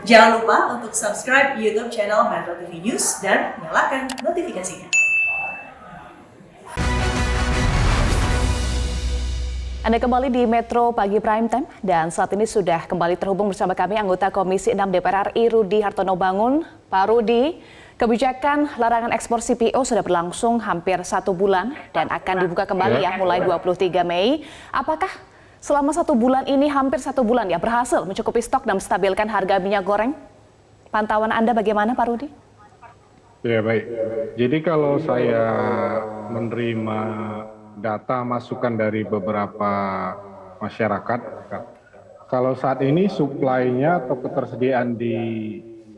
Jangan lupa untuk subscribe YouTube channel Metro TV News dan nyalakan notifikasinya. Anda kembali di Metro Pagi Prime Time dan saat ini sudah kembali terhubung bersama kami anggota Komisi 6 DPR RI Rudi Hartono Bangun. Pak Rudi, kebijakan larangan ekspor CPO sudah berlangsung hampir 1 bulan dan akan dibuka kembali ya mulai 23 Mei. Apakah selama 1 bulan ini, hampir 1 bulan ya, berhasil mencukupi stok dan menstabilkan harga minyak goreng? Pantauan Anda bagaimana Pak Rudi? Ya baik, jadi kalau saya menerima data masukan dari beberapa masyarakat, kalau saat ini suplainya atau ketersediaan di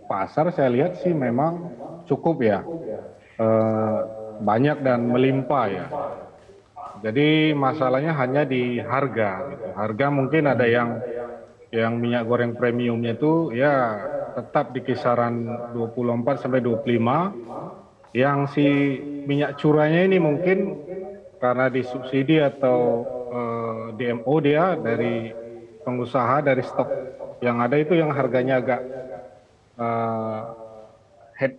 pasar saya lihat sih memang cukup ya, banyak dan melimpah ya. Jadi masalahnya hanya di harga gitu. Harga mungkin ada yang minyak goreng premiumnya itu ya tetap di kisaran 24 sampai 25. Yang si minyak curahnya ini mungkin karena disubsidi atau DMO dia dari pengusaha, dari stok yang ada itu yang harganya agak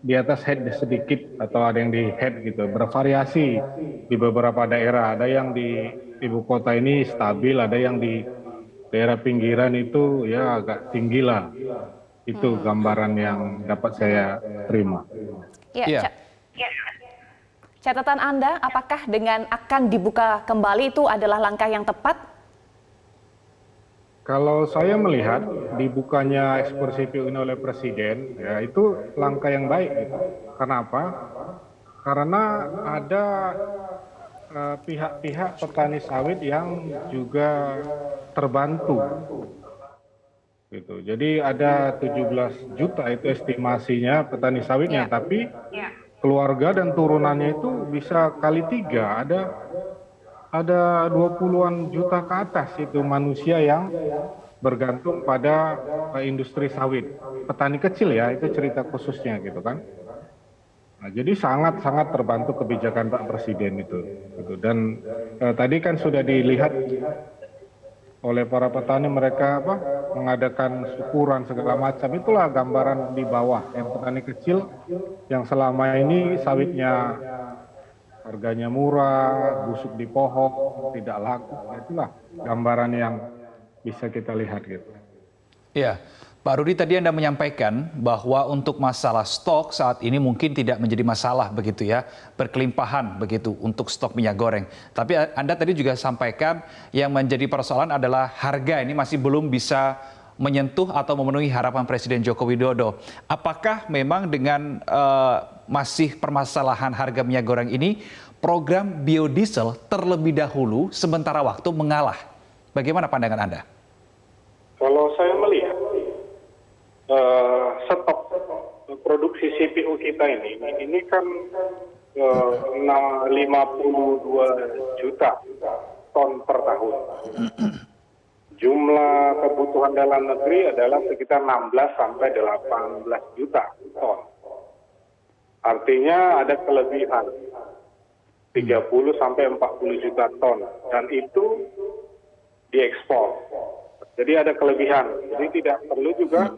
di atas head sedikit atau ada yang di head gitu, bervariasi di beberapa daerah. Ada yang di ibu kota ini stabil, ada yang di daerah pinggiran itu ya agak tinggi lah. Itu gambaran yang dapat saya terima. Ya. Catatan Anda, apakah dengan akan dibuka kembali itu adalah langkah yang tepat? Kalau saya melihat dibukanya ekspor CPO ini oleh Presiden, ya itu langkah yang baik gitu. Kenapa? Karena ada pihak-pihak petani sawit yang juga terbantu. Gitu. Jadi ada 17 juta itu estimasinya petani sawitnya, tapi keluarga dan turunannya itu bisa kali 3, ada 20-an juta ke atas itu manusia yang bergantung pada industri sawit. Petani kecil ya, itu cerita khususnya gitu kan. Nah, jadi sangat-sangat terbantu kebijakan Pak Presiden itu. Gitu. Dan tadi kan sudah dilihat oleh para petani, mereka mengadakan syukuran segala macam. Itulah gambaran di bawah yang petani kecil yang selama ini sawitnya harganya murah, busuk di pohon, tidak laku. Itulah gambaran yang bisa kita lihat gitu. Ya, Pak Rudi, tadi Anda menyampaikan bahwa untuk masalah stok saat ini mungkin tidak menjadi masalah begitu ya, berkelimpahan begitu untuk stok minyak goreng. Tapi Anda tadi juga sampaikan yang menjadi persoalan adalah harga ini masih belum bisa menyentuh atau memenuhi harapan Presiden Joko Widodo. Apakah memang dengan masih permasalahan harga minyak goreng ini, program biodiesel terlebih dahulu sementara waktu mengalah? Bagaimana pandangan Anda? Kalau saya melihat stok produksi CPO kita ini kan 52 juta ton per tahun. Jumlah kebutuhan dalam negeri adalah sekitar 16 sampai 18 juta ton. Artinya ada kelebihan 30 sampai 40 juta ton dan itu diekspor. Jadi ada kelebihan. Jadi tidak perlu juga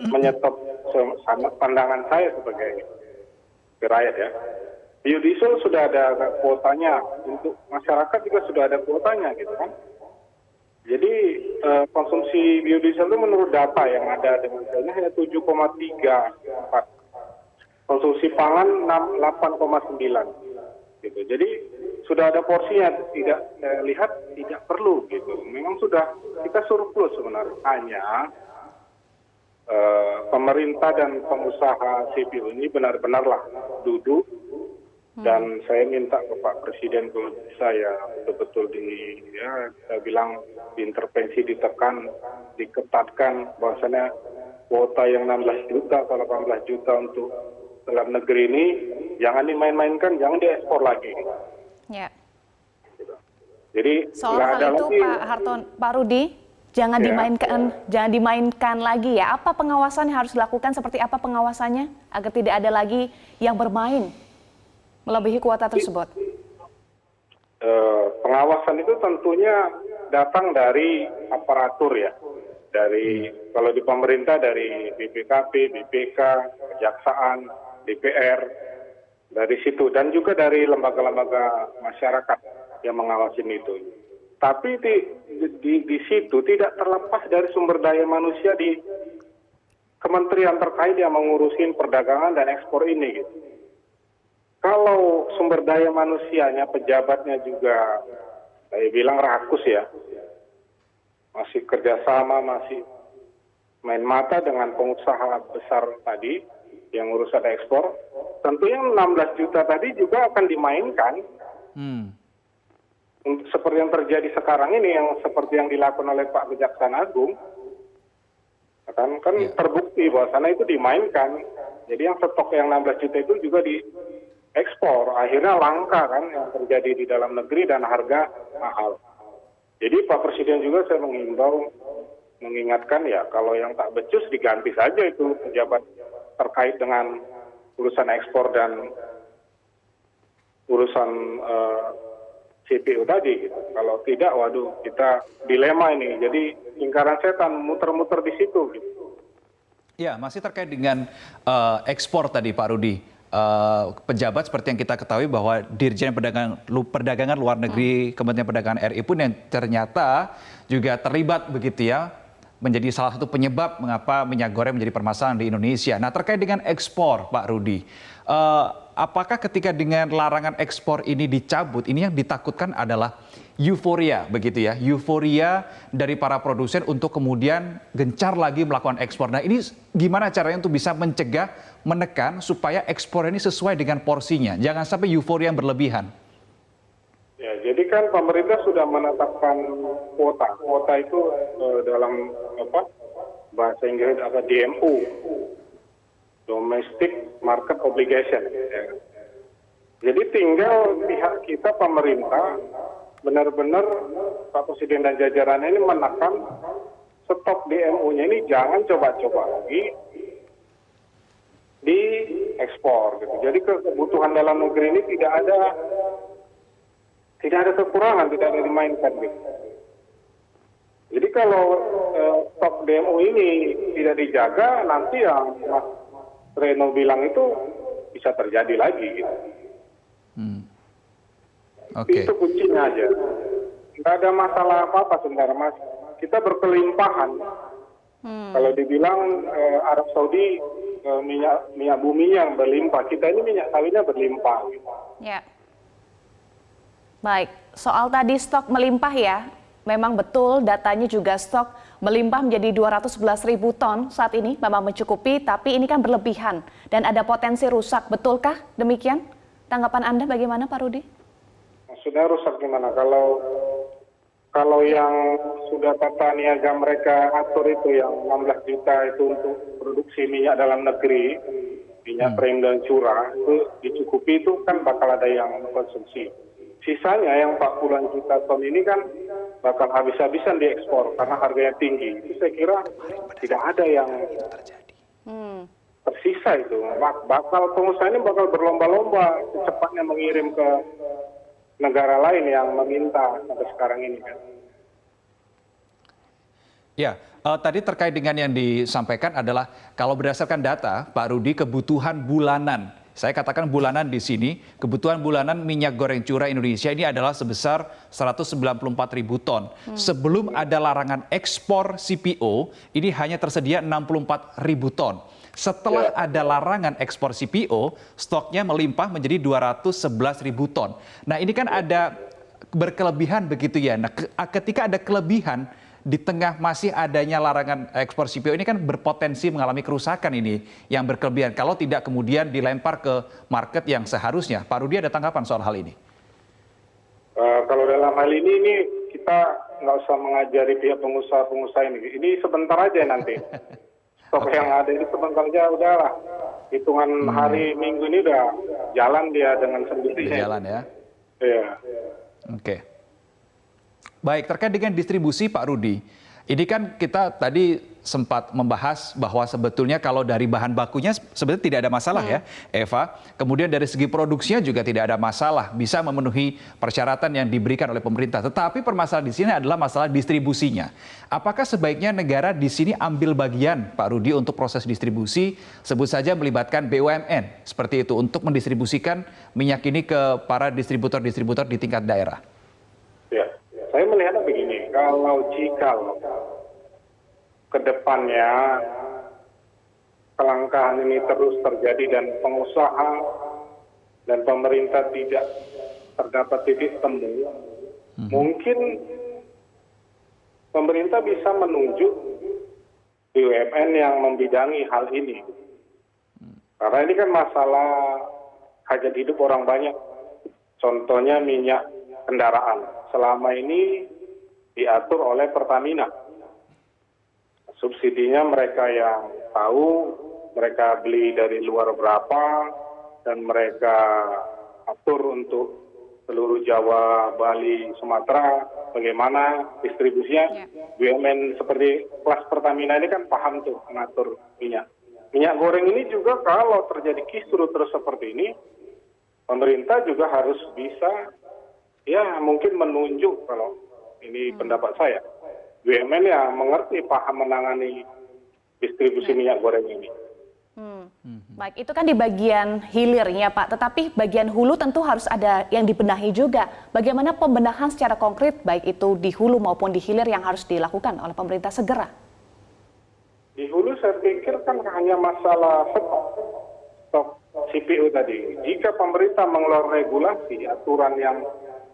menyetop sama pandangan saya sebagai rakyat ya. Biodiesel sudah ada kuotanya, untuk masyarakat juga sudah ada kuotanya gitu kan. Jadi konsumsi biodiesel itu menurut data yang ada dengan saya hanya 7,34. Konsumsi pangan 8,9 gitu. Jadi sudah ada porsinya, tidak lihat tidak perlu gitu. Memang sudah kita surplus sebenarnya. Hanya pemerintah dan pengusaha CPO ini benar-benarlah duduk dan saya minta ke Pak Presiden kalau bisa ya betul-betul saya bilang diintervensi, ditekan, diketatkan bahwasanya kuota yang 16 juta atau 18 juta untuk dalam negeri ini jangan dimain-mainkan, jangan diekspor lagi. Ya. Jadi soal hal itu lagi, Pak Rudi, jangan dimainkan lagi ya. Apa pengawasan yang harus dilakukan, seperti apa pengawasannya agar tidak ada lagi yang bermain melebihi kuota tersebut? Pengawasan itu tentunya datang dari aparatur ya. Kalau di pemerintah dari BPKP, BPK, Kejaksaan, DPR, dari situ, dan juga dari lembaga-lembaga masyarakat yang mengawasin itu. Tapi di situ tidak terlepas dari sumber daya manusia di kementerian terkait yang mengurusin perdagangan dan ekspor ini. Gitu. Kalau sumber daya manusianya, pejabatnya juga, saya bilang rakus ya, masih kerjasama, masih main mata dengan pengusaha besar tadi yang urusan ekspor, tentunya 16 juta tadi juga akan dimainkan. Seperti yang terjadi sekarang ini, yang seperti yang dilakukan oleh Pak Kejaksaan Agung, kan terbukti bahwa sana itu dimainkan. Jadi yang stok yang 16 juta itu juga diekspor, akhirnya langka kan yang terjadi di dalam negeri dan harga mahal. Jadi Pak Presiden juga saya mengingatkan ya, kalau yang tak becus diganti saja itu pejabat terkait dengan urusan ekspor dan urusan CPO tadi. Gitu. Kalau tidak, waduh, kita dilema ini. Jadi lingkaran setan muter-muter di situ. Gitu. Ya, masih terkait dengan ekspor tadi Pak Rudi. Pejabat seperti yang kita ketahui bahwa Dirjen Perdagangan Luar Negeri Kementerian Perdagangan RI pun yang ternyata juga terlibat begitu ya, menjadi salah satu penyebab mengapa minyak goreng menjadi permasalahan di Indonesia. Nah, terkait dengan ekspor Pak Rudi, apakah ketika dengan larangan ekspor ini dicabut, ini yang ditakutkan adalah euforia begitu ya, euforia dari para produsen untuk kemudian gencar lagi melakukan ekspor. Nah, ini gimana caranya untuk bisa mencegah, menekan supaya ekspor ini sesuai dengan porsinya, jangan sampai euforia yang berlebihan. Ya, jadi kan pemerintah sudah menetapkan kuota. Kuota itu dalam bahasa Inggris DMO, Domestic Market Obligation. Ya. Jadi tinggal pihak kita pemerintah benar-benar Pak Presiden dan jajarannya ini menekan stok DMO-nya ini jangan coba-coba lagi diekspor. Gitu. Jadi kebutuhan dalam negeri ini tidak ada kekurangan, tidak ada dimainkan. Gitu. Jadi kalau stok DMO ini tidak dijaga, nanti yang Mas Reno bilang itu bisa terjadi lagi. Gitu. Okay. Itu kuncinya aja. Nggak ada masalah apa-apa sebenarnya, Mas. Kita berkelimpahan. Kalau dibilang Arab Saudi minyak buminya yang berlimpah, kita ini minyak sawitnya berlimpah. Ya. Baik, soal tadi stok melimpah ya, memang betul datanya juga stok melimpah menjadi 211.000 ton saat ini memang mencukupi, tapi ini kan berlebihan dan ada potensi rusak, betulkah demikian? Tanggapan Anda bagaimana Pak Rudi? Maksudnya rusak gimana? Kalau yang sudah tata niaga mereka atur itu yang 16 juta itu untuk produksi minyak dalam negeri, minyak premium dan curah, itu dicukupi, itu kan bakal ada yang konsumsi. Sisanya yang 40 juta ton ini kan bakal habis-habisan diekspor karena harganya tinggi. Itu saya kira tidak ada yang tersisa itu. Pengusaha ini bakal berlomba-lomba secepatnya mengirim ke negara lain yang meminta sampai sekarang ini kan. Ya, tadi terkait dengan yang disampaikan adalah kalau berdasarkan data Pak Rudi, kebutuhan bulanan, saya katakan bulanan di sini, kebutuhan bulanan minyak goreng curah Indonesia ini adalah sebesar 194.000 ton. Sebelum ada larangan ekspor CPO, ini hanya tersedia 64.000 ton. Setelah ada larangan ekspor CPO, stoknya melimpah menjadi 211.000 ton. Nah, ini kan ada berkelebihan begitu ya. Nah, ketika ada kelebihan di tengah masih adanya larangan ekspor CPO ini kan berpotensi mengalami kerusakan ini yang berkelebihan kalau tidak kemudian dilempar ke market yang seharusnya. Pak Rudi ada tanggapan soal hal ini? Kalau dalam hal ini kita nggak usah mengajari pihak pengusaha-pengusaha ini. Ini sebentar aja nanti. Stok yang ada ini sebentar aja udahlah. Hitungan hari minggu ini udah jalan dia dengan sendirinya. Jalan ya? Iya. Oke. Baik, terkait dengan distribusi Pak Rudi, Ini kan kita tadi sempat membahas bahwa sebetulnya kalau dari bahan bakunya sebenarnya tidak ada masalah ya, Eva. Kemudian dari segi produksinya juga tidak ada masalah, bisa memenuhi persyaratan yang diberikan oleh pemerintah. Tetapi permasalahan di sini adalah masalah distribusinya. Apakah sebaiknya negara di sini ambil bagian, Pak Rudi, untuk proses distribusi, sebut saja melibatkan BUMN seperti itu untuk mendistribusikan minyak ini ke para distributor-distributor di tingkat daerah? Ya, saya melihatnya begini, kalau jika ke depannya kelangkaan ini terus terjadi dan pengusaha dan pemerintah tidak terdapat titik temu, mungkin pemerintah bisa menunjuk BUMN yang membidangi hal ini. Karena ini kan masalah hajat hidup orang banyak. Contohnya minyak kendaraan. Selama ini diatur oleh Pertamina. Subsidinya mereka yang tahu, mereka beli dari luar berapa, dan mereka atur untuk seluruh Jawa, Bali, Sumatera, bagaimana distribusinya. BUMN seperti kelas Pertamina ini kan paham tuh mengatur minyak. Minyak goreng ini juga kalau terjadi kisruh terus seperti ini, pemerintah juga harus bisa, ya mungkin menunjuk, kalau ini pendapat saya, BUMN yang mengerti, paham menangani distribusi minyak goreng ini. Baik, itu kan di bagian hilirnya Pak, tetapi bagian hulu tentu harus ada yang dibenahi juga. Bagaimana pembenahan secara konkret, baik itu di hulu maupun di hilir yang harus dilakukan oleh pemerintah segera? Di hulu saya pikir kan hanya masalah stok CPO tadi. Jika pemerintah mengeluarkan regulasi, aturan yang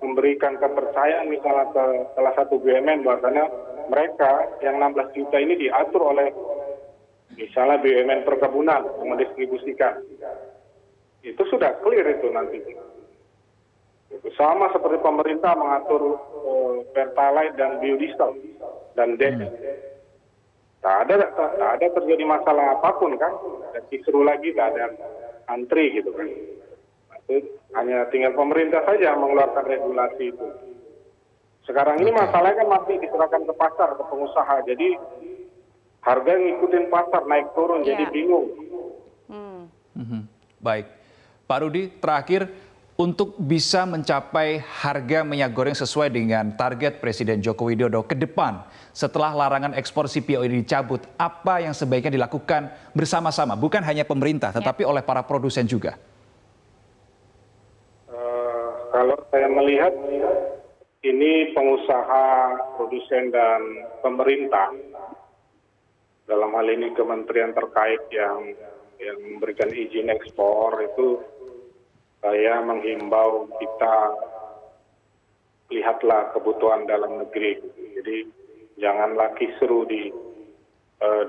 memberikan kepercayaan misalnya ke salah satu BUMN, bahwasanya mereka yang 16 juta ini diatur oleh misalnya BUMN perkebunan yang mendistribusikan. Itu sudah clear itu nanti. Itu sama seperti pemerintah mengatur Pertalite dan biodiesel dan DEX. Tak ada terjadi masalah apapun kan. Dan kisruh lagi, tak ada antri gitu kan. Itu hanya tinggal pemerintah saja mengeluarkan regulasi itu. Sekarang ini masalahnya kan masih diserahkan ke pasar, ke pengusaha. Jadi harga ngikutin pasar, naik turun, jadi bingung. Baik. Pak Rudi, terakhir, untuk bisa mencapai harga minyak goreng sesuai dengan target Presiden Joko Widodo ke depan, setelah larangan ekspor CPO ini dicabut, apa yang sebaiknya dilakukan bersama-sama, bukan hanya pemerintah, tetapi oleh para produsen juga? Kalau saya melihat, ini pengusaha, produsen, dan pemerintah, dalam hal ini kementerian terkait yang memberikan izin ekspor, itu saya menghimbau kita lihatlah kebutuhan dalam negeri. Jadi janganlah kisruh di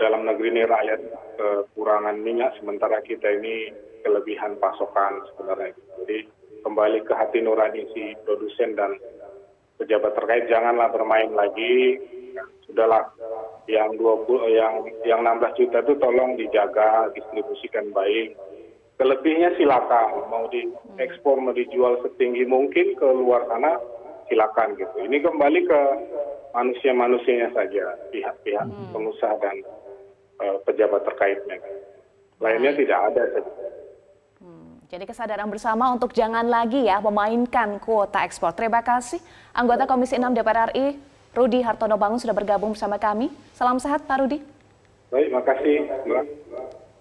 dalam negeri ini rakyat kekurangan minyak, sementara kita ini kelebihan pasokan sebenarnya. Jadi kembali ke hati nurani si produsen dan pejabat terkait, janganlah bermain lagi. Sudahlah, yang 16 juta itu tolong dijaga, distribusikan baik. Selebihnya silakan, mau diekspor, mau dijual setinggi mungkin ke luar sana, silakan gitu. Ini kembali ke manusia-manusianya saja, pihak-pihak pengusaha dan pejabat terkaitnya. Lainnya tidak ada. Jadi kesadaran bersama untuk jangan lagi ya memainkan kuota ekspor. Terima kasih anggota Komisi 6 DPR RI, Rudi Hartono Bangun sudah bergabung bersama kami. Salam sehat Pak Rudi. Baik, makasih Mbak.